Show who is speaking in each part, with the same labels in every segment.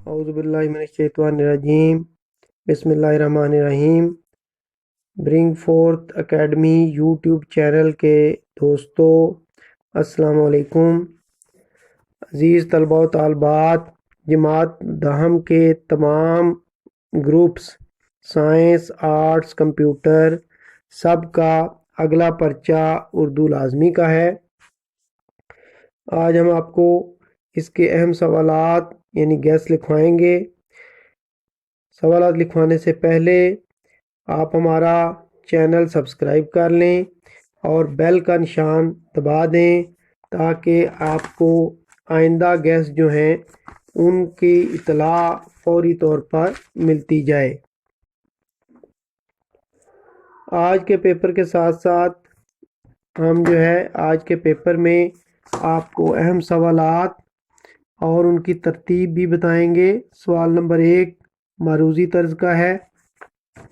Speaker 1: اعوذ باللہ من الشیطان الرجیم بسم اللہ الرحمن الرحیم۔ Bring forth academy YouTube channel کے دوستو السلام علیکم۔ عزیز طلباء و طالبات، جماعت دہم کے تمام گروپس سائنس، آرٹس، کمپیوٹر سب کا اگلا پرچہ اردو لازمی کا ہے۔ آج ہم آپ کو اس کے اہم سوالات یعنی گیس لکھوائیں گے۔ سوالات لکھوانے سے پہلے آپ ہمارا چینل سبسکرائب کر لیں اور بیل کا نشان دبا دیں تاکہ آپ کو آئندہ گیس جو ہیں ان کی اطلاع فوری طور پر ملتی جائے۔ آج کے پیپر کے ساتھ ساتھ ہم جو ہے آج کے پیپر میں آپ کو اہم سوالات اور ان کی ترتیب بھی بتائیں گے۔ سوال نمبر 1 معروضی طرز کا ہے،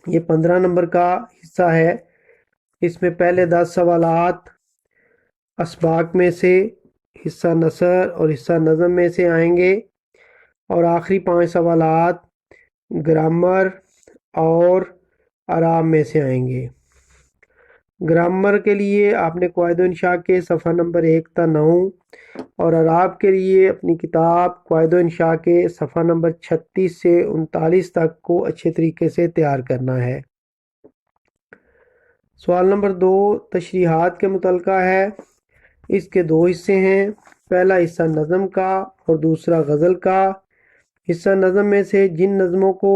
Speaker 1: یہ 15 نمبر کا حصہ ہے۔ اس میں پہلے 10 سوالات اسباق میں سے، حصہ نثر اور حصہ نظم میں سے آئیں گے، اور آخری 5 سوالات گرامر اور اعراب میں سے آئیں گے۔ گرامر کے لیے آپ نے قواعد و انشاء کے صفحہ نمبر 1 تا 9 اور اعراب کے لیے اپنی کتاب قواعد و انشاء کے صفحہ نمبر 36 سے 39 تک کو اچھے طریقے سے تیار کرنا ہے۔ سوال نمبر 2 تشریحات کے متعلقہ ہے۔ اس کے 2 حصے ہیں، پہلا حصہ نظم کا اور دوسرا غزل کا۔ حصہ نظم میں سے جن نظموں کو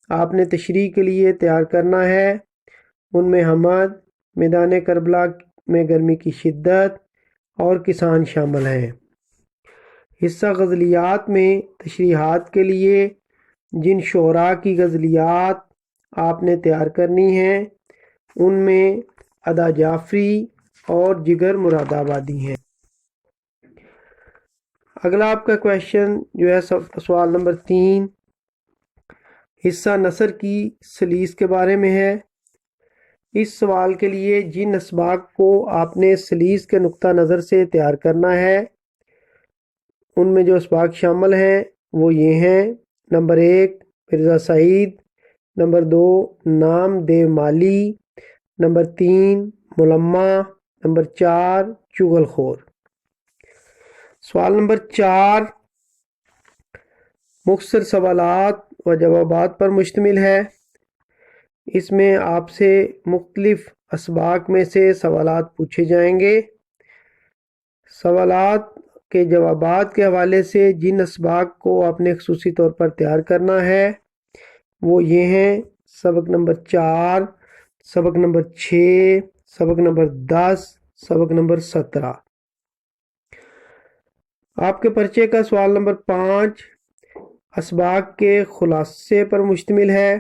Speaker 1: آپ نے تشریح کے لیے تیار کرنا ہے ان میں حمد، میدان کربلا میں گرمی کی شدت اور کسان شامل ہیں۔ حصہ غزلیات میں تشریحات کے لیے جن شعراء کی غزلیات آپ نے تیار کرنی ہیں ان میں ادا جعفری اور جگر مراد آبادی ہیں۔ اگلا آپ کا کویشچن جو ہے سوال نمبر 3 حصہ نثر کی سلیس کے بارے میں ہے۔ اس سوال کے لیے جن اسباق کو آپ نے سلیس کے نقطہ نظر سے تیار کرنا ہے ان میں جو اسباق شامل ہیں وہ یہ ہیں: نمبر 1 مرزا سعید، نمبر 2 نام دیو مالی، نمبر 3 ملمہ، نمبر 4 چغل خور۔ سوال نمبر 4 مختصر سوالات و جوابات پر مشتمل ہے۔ اس میں آپ سے مختلف اسباق میں سے سوالات پوچھے جائیں گے۔ سوالات کے جوابات کے حوالے سے جن اسباق کو آپ نے خصوصی طور پر تیار کرنا ہے وہ یہ ہیں: سبق نمبر 4، سبق نمبر 6، سبق نمبر 10، سبق نمبر 17۔ آپ کے پرچے کا سوال نمبر 5 اسباق کے خلاصے پر مشتمل ہے۔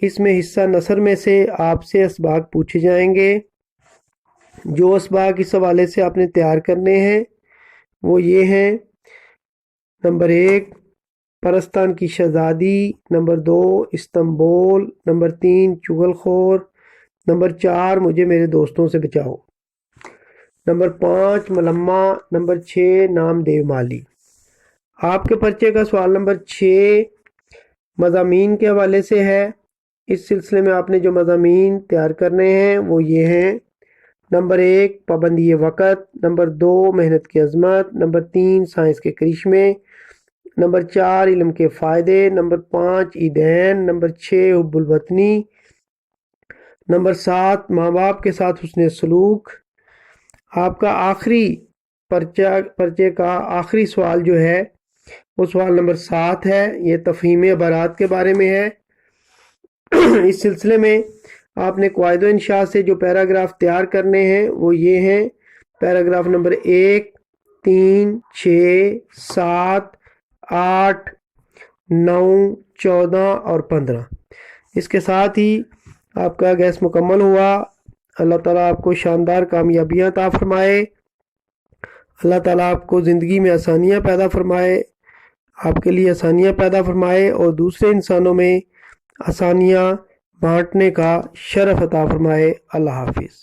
Speaker 1: اس میں حصہ نثر میں سے آپ سے اسباق پوچھے جائیں گے۔ جو اسباق اس حوالے سے آپ نے تیار کرنے ہیں وہ یہ ہیں: نمبر 1 پرستان کی شہزادی، نمبر 2 استنبول، نمبر 3 چغل خور، نمبر 4 مجھے میرے دوستوں سے بچاؤ، نمبر 5 ملمہ، نمبر 6 نام دیو مالی۔ آپ کے پرچے کا سوال نمبر 6 مضامین کے حوالے سے ہے۔ اس سلسلے میں آپ نے جو مضامین تیار کرنے ہیں وہ یہ ہیں: نمبر 1 پابندی وقت، نمبر 2 محنت کی عظمت، نمبر 3 سائنس کے کرشمے، نمبر 4 علم کے فائدے، نمبر 5 عیدین، نمبر 6 حب الوطنی، نمبر 7 ماں باپ کے ساتھ حسن سلوک۔ آپ کا آخری پرچے کا آخری سوال جو ہے وہ سوال نمبر 7 ہے، یہ تفہیم عبارات کے بارے میں ہے۔ اس سلسلے میں آپ نے قواعد و انشاء سے جو پیراگراف تیار کرنے ہیں وہ یہ ہیں: پیراگراف نمبر 1، 3، 6، 7، 8، 9، 14 اور 15۔ اس کے ساتھ ہی آپ کا گیس مکمل ہوا۔ اللہ تعالیٰ آپ کو شاندار کامیابیاں عطا فرمائے، اللہ تعالیٰ آپ کو زندگی میں آسانیاں پیدا فرمائے، آپ کے لیے آسانیاں پیدا فرمائے اور دوسرے انسانوں میں آسانیاں بانٹنے کا شرف عطا فرمائے۔ اللہ حافظ۔